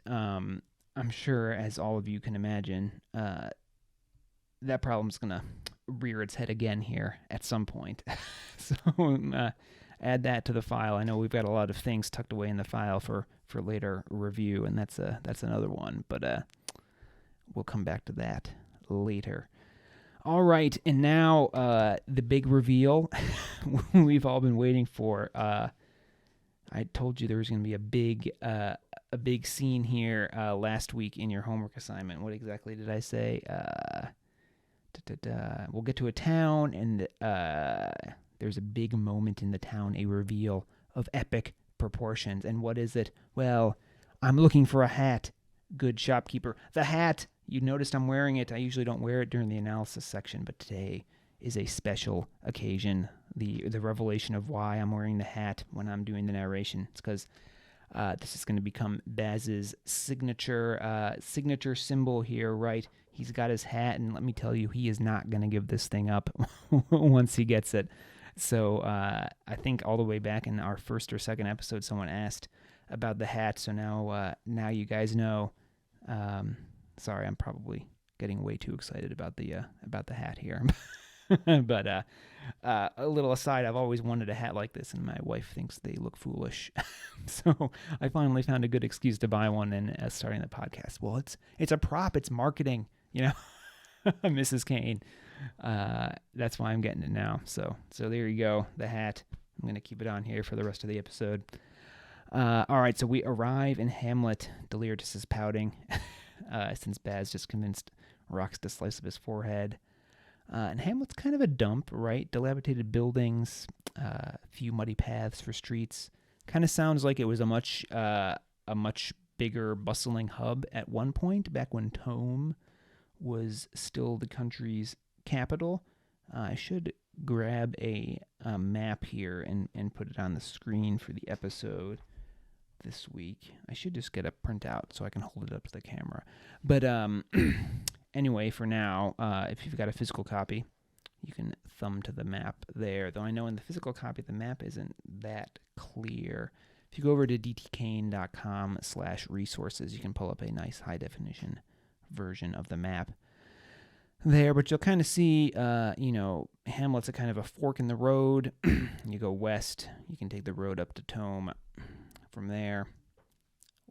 I'm sure, as all of you can imagine, that problem's going to rear its head again here at some point. So add that to the file. I know we've got a lot of things tucked away in the file for later review, and that's another one, but we'll come back to that later. All right, and now the big reveal we've all been waiting for. I told you there was going to be a big scene here last week in your homework assignment. What exactly did I say? We'll get to a town, and there's a big moment in the town, a reveal of epic proportions. And what is it? Well, I'm looking for a hat. Good shopkeeper. The hat! You noticed I'm wearing it. I usually don't wear it during the analysis section, but today is a special occasion. The revelation of why I'm wearing the hat when I'm doing the narration. It's because this is going to become Baz's signature symbol here, right? He's got his hat, and let me tell you, he is not going to give this thing up once he gets it. So I think all the way back in our first or second episode, someone asked about the hat. So now you guys know. Sorry, I'm probably getting way too excited about the hat here. But a little aside, I've always wanted a hat like this, and my wife thinks they look foolish. So I finally found a good excuse to buy one and starting the podcast. Well, it's a prop. It's marketing, Mrs. Kane. That's why I'm getting it now. So there you go, the hat. I'm going to keep it on here for the rest of the episode. All right, so we arrive in Hamlet. Deliritous is pouting since Baz just convinced Rox to slice up his forehead. And Hamlet's kind of a dump, right? Dilapidated buildings, a few muddy paths for streets. Kind of sounds like it was a much bigger, bustling hub at one point, back when Tome was still the country's capital. I should grab a map here and put it on the screen for the episode this week. I should just get a printout so I can hold it up to the camera. But anyway, for now, if you've got a physical copy, you can thumb to the map there. Though I know in the physical copy, the map isn't that clear. If you go over to dtkane.com/resources, you can pull up a nice high-definition version of the map. there, but you'll kind of see, Hamlet's a kind of a fork in the road. You go west, you can take the road up to Tome from there,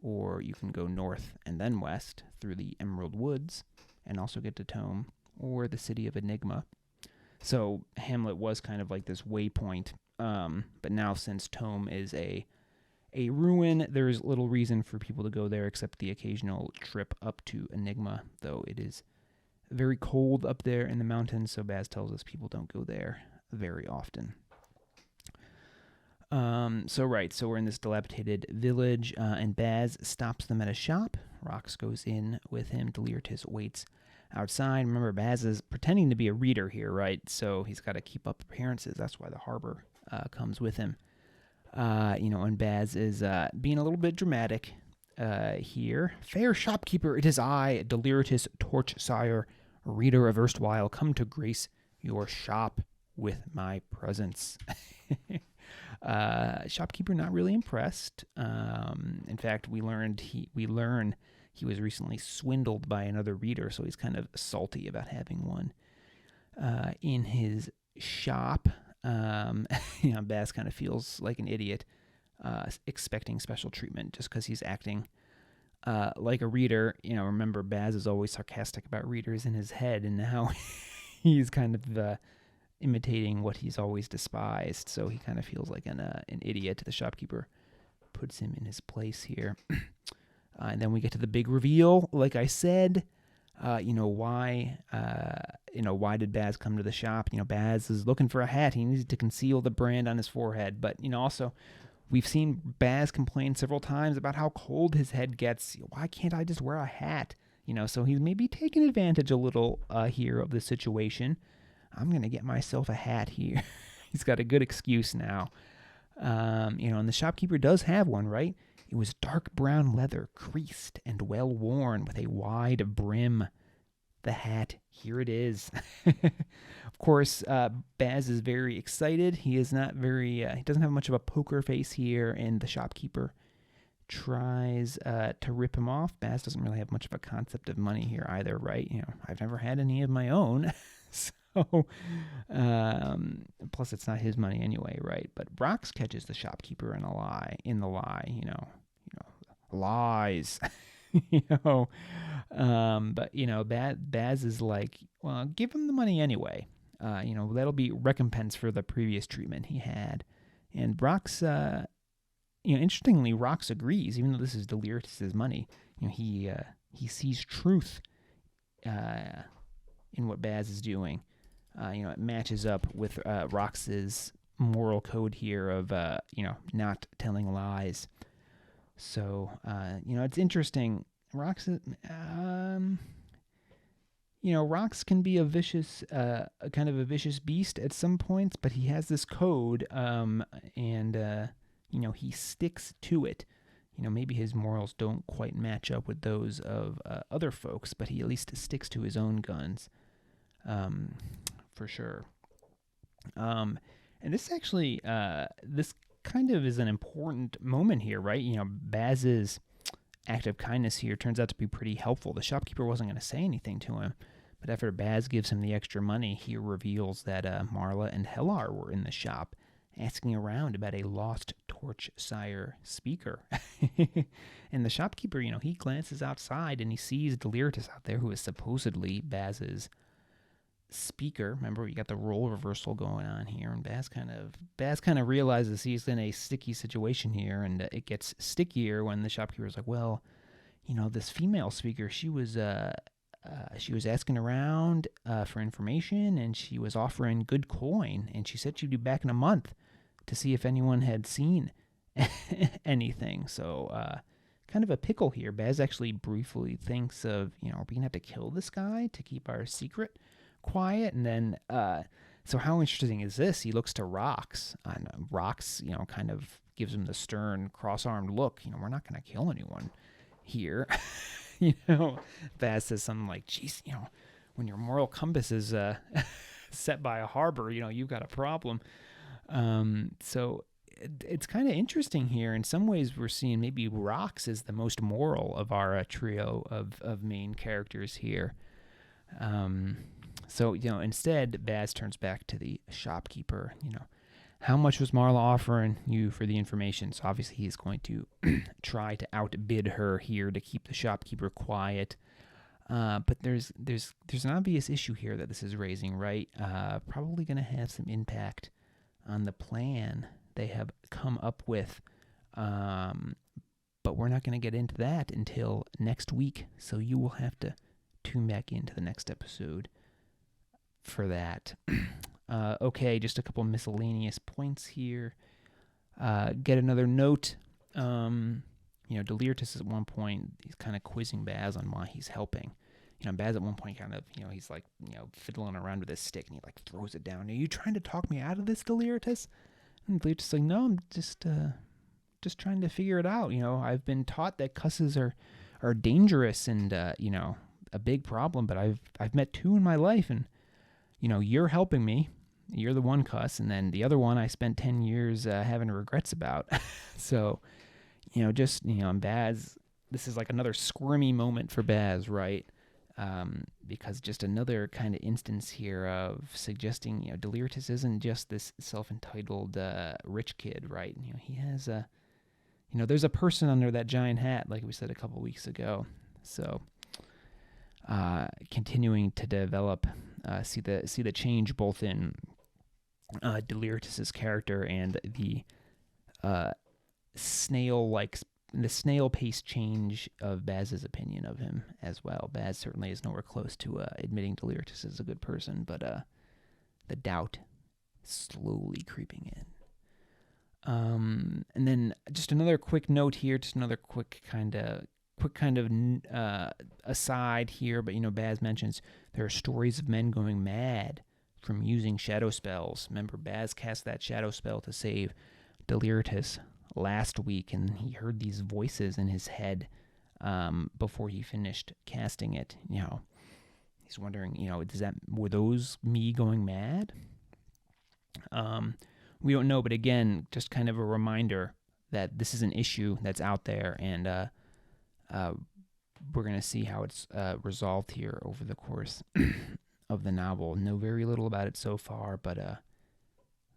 or you can go north and then west through the Emerald Woods and also get to Tome or the City of Enigma. So Hamlet was kind of like this waypoint, but now since Tome is a ruin, there's little reason for people to go there except the occasional trip up to Enigma, though it is very cold up there in the mountains, so Baz tells us people don't go there very often. So we're in this dilapidated village, and Baz stops them at a shop. Rox goes in with him. Deliritous waits outside. Remember, Baz is pretending to be a reader here, right? So he's got to keep up appearances. That's why the Harbour comes with him. And Baz is being a little bit dramatic here. Fair shopkeeper, it is I, Deliritous Torchsire, reader of erstwhile, come to grace your shop with my presence. Shopkeeper not really impressed. In fact, we learn he was recently swindled by another reader, so he's kind of salty about having one in his shop. Baz kind of feels like an idiot, expecting special treatment just because he's acting like a reader. Remember, Baz is always sarcastic about readers in his head, and now he's kind of imitating what he's always despised, so he kind of feels like an idiot. The shopkeeper puts him in his place here. And then we get to the big reveal. Like I said, why did Baz come to the shop? Baz is looking for a hat. He needs to conceal the brand on his forehead. But, also, we've seen Baz complain several times about how cold his head gets. Why can't I just wear a hat? So he's maybe taking advantage a little here of the situation. I'm going to get myself a hat here. He's got a good excuse now. And the shopkeeper does have one, right? It was dark brown leather, creased and well worn with a wide brim. The hat, here it is. Of course, Baz is very excited. He is not he doesn't have much of a poker face here, and the shopkeeper tries to rip him off. Baz doesn't really have much of a concept of money here either, right? I've never had any of my own. So, plus it's not his money anyway, right? But Rox catches the shopkeeper in the lie, lies, but Baz is like, well, give him the money anyway. That'll be recompense for the previous treatment he had. And Rox, interestingly, Rox agrees, even though this is Deliritous' money. He sees truth in what Baz is doing. It matches up with Rox's moral code here of, not telling lies. So, it's interesting. Rox can be a vicious, kind of a vicious beast at some points, but he has this code, and he sticks to it. Maybe his morals don't quite match up with those of other folks, but he at least sticks to his own guns. For sure. And this actually, this kind of is an important moment here, right? Baz's act of kindness here turns out to be pretty helpful. The shopkeeper wasn't going to say anything to him, but after Baz gives him the extra money, he reveals that Marla and Hellar were in the shop, asking around about a lost Torchsire speaker. And the shopkeeper, he glances outside and he sees Deliritous out there, who is supposedly Baz's speaker. Remember, you got the role reversal going on here, and Baz kind of realizes he's in a sticky situation here, and it gets stickier when the shopkeeper's like, well, this female speaker, she was asking around for information, and she was offering good coin, and she said she'd be back in a month to see if anyone had seen anything. So kind of a pickle here. Baz actually briefly thinks of, are we gonna have to kill this guy to keep our secret quiet? And then so how interesting is this? He looks to Rox, and Rox kind of gives him the stern cross-armed look. We're not going to kill anyone here. Baz says something like, geez, when your moral compass is set by a Harbour, you've got a problem. So it's kind of interesting here. In some ways, we're seeing maybe Rox is the most moral of our trio of main characters here. So, instead, Baz turns back to the shopkeeper. How much was Marla offering you for the information? So obviously he's going to try to outbid her here to keep the shopkeeper quiet. But there's an obvious issue here that this is raising, right? Probably going to have some impact on the plan they have come up with. But we're not going to get into that until next week. So you will have to tune back into the next episode for that. Okay, just a couple miscellaneous points here. Get another note. Deliritous at one point, he's kind of quizzing Baz on why he's helping. Baz at one point kind of, he's like, fiddling around with his stick, and he like throws it down. Are you trying to talk me out of this, Deliritous? And Deliritous is like, no, I'm just trying to figure it out. I've been taught that cusses are dangerous and a big problem, but I've met two in my life, and you're helping me. You're the one cuss, and then the other one I spent 10 years having regrets about. So, Baz, this is like another squirmy moment for Baz, right? Because just another kind of instance here of suggesting, Deliritous isn't just this self-entitled rich kid, right? He has there's a person under that giant hat, like we said a couple weeks ago. So, continuing to develop, see the change both in Deliritous' character and the snail-paced change of Baz's opinion of him as well. Baz certainly is nowhere close to admitting Deliritous is a good person, but the doubt is slowly creeping in. And then just another quick note here, just another quick kind of aside here, but Baz mentions there are stories of men going mad from using shadow spells. Remember, Baz cast that shadow spell to save Deliritous last week, and he heard these voices in his head before he finished casting it. He's wondering, were those me going mad? We don't know, but again, just kind of a reminder that this is an issue that's out there, and we're going to see how it's resolved here over the course of the novel. Know very little about it so far, but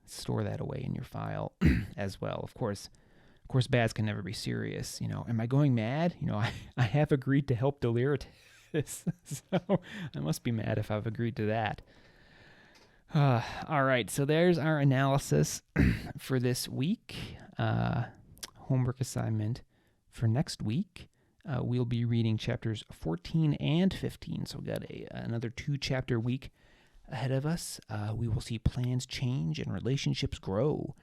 store that away in your file as well. Of course, Baz can never be serious. Am I going mad? I have agreed to help Deliritous, so I must be mad if I've agreed to that. All right, so there's our analysis for this week. Homework assignment for next week. We'll be reading chapters 14 and 15, so we've got another 2-chapter week ahead of us. We will see plans change and relationships grow,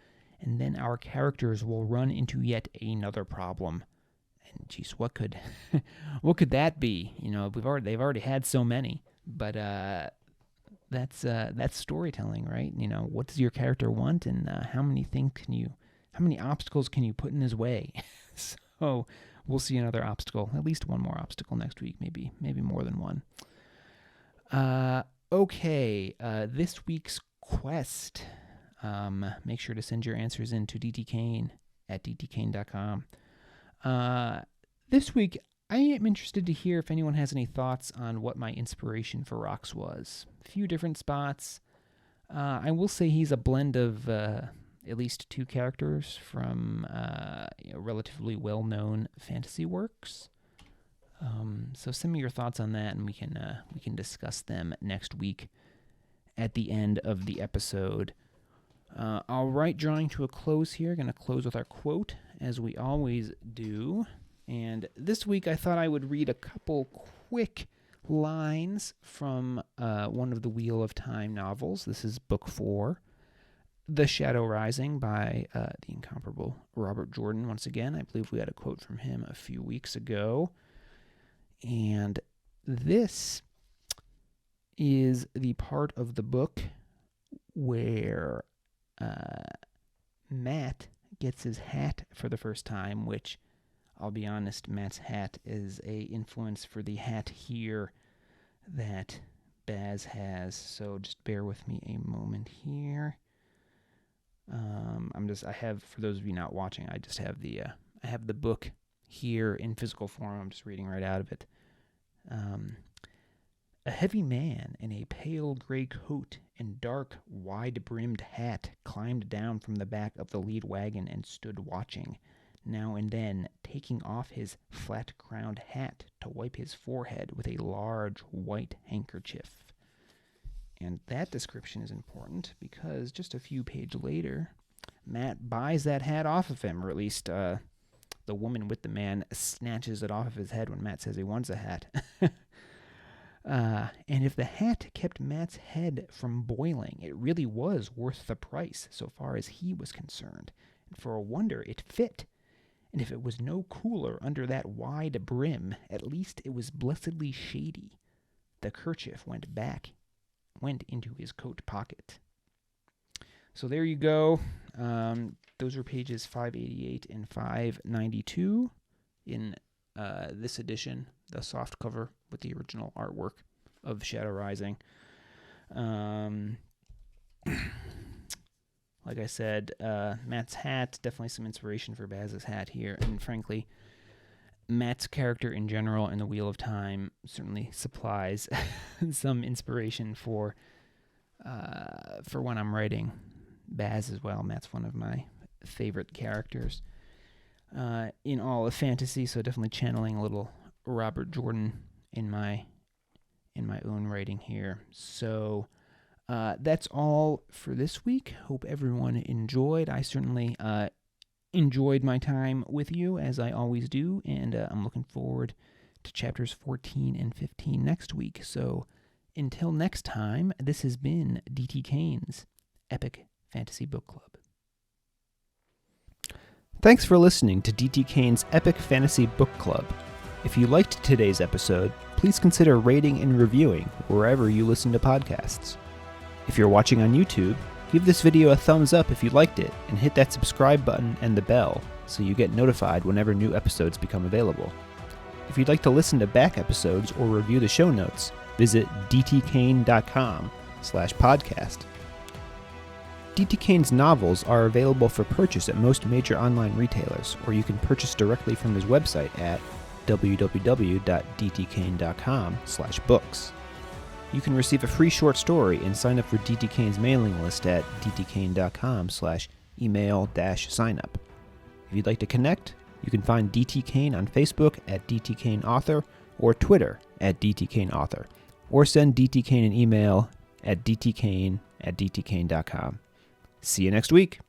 and then our characters will run into yet another problem. And geez, what could that be? They've already had so many, but that's storytelling, right? What does your character want, and how many obstacles can you put in his way? So we'll see another obstacle, at least one more obstacle next week, maybe more than one. Okay, this week's quest. Make sure to send your answers in to DTKane at dtkane.com. This week, I am interested to hear if anyone has any thoughts on what my inspiration for Rox was. A few different spots. I will say he's a blend of at least 2 characters from relatively well-known fantasy works. So send me your thoughts on that, and we can discuss them next week at the end of the episode. All right, drawing to a close here. Going to close with our quote, as we always do. And this week I thought I would read a couple quick lines from one of the Wheel of Time novels. This is book 4, The Shadow Rising by the incomparable Robert Jordan. Once again, I believe we had a quote from him a few weeks ago. And this is the part of the book where Matt gets his hat for the first time, which, I'll be honest, Matt's hat is a influence for the hat here that Baz has. So just bear with me a moment here. I have, for those of you not watching, I just have I have the book here in physical form. I'm just reading right out of it. A heavy man in a pale gray coat and dark, wide-brimmed hat climbed down from the back of the lead wagon and stood watching, now and then taking off his flat-crowned hat to wipe his forehead with a large white handkerchief. And that description is important because just a few pages later, Matt buys that hat off of him, or at least the woman with the man snatches it off of his head when Matt says he wants a hat. And if the hat kept Matt's head from boiling, it really was worth the price so far as he was concerned. And for a wonder, it fit. And if it was no cooler under that wide brim, at least it was blessedly shady. The kerchief went into his coat pocket. So there you go. Those are pages 588 and 592 in this edition, the softcover with the original artwork of Shadow Rising. Like I said, Matt's hat, definitely some inspiration for Baz's hat here, and frankly, Matt's character in general in the Wheel of Time certainly supplies some inspiration for when I'm writing Baz as well. Matt's one of my favorite characters in all of fantasy, so definitely channeling a little Robert Jordan in my own writing here. So that's all for this week. Hope everyone enjoyed. I certainly enjoyed my time with you, as I always do, and I'm looking forward to chapters 14 and 15 next week. So until next time, this has been D.T. Kane's Epic Fantasy Book Club. Thanks for listening to D.T. Kane's Epic Fantasy Book Club. If you liked today's episode, please consider rating and reviewing wherever you listen to podcasts. If you're watching on YouTube, give this video a thumbs up if you liked it, and hit that subscribe button and the bell so you get notified whenever new episodes become available. If you'd like to listen to back episodes or review the show notes, visit dtkane.com/podcast. D.T. Kane's novels are available for purchase at most major online retailers, or you can purchase directly from his website at www.dtkane.com/books. You can receive a free short story and sign up for D.T. Kane's mailing list at dtkane.com/email-signup. If you'd like to connect, you can find D.T. Kane on Facebook at D.T. Kane Author or Twitter at D.T. Kane Author, or send D.T. Kane an email at dtkane@dtkane.com. See you next week.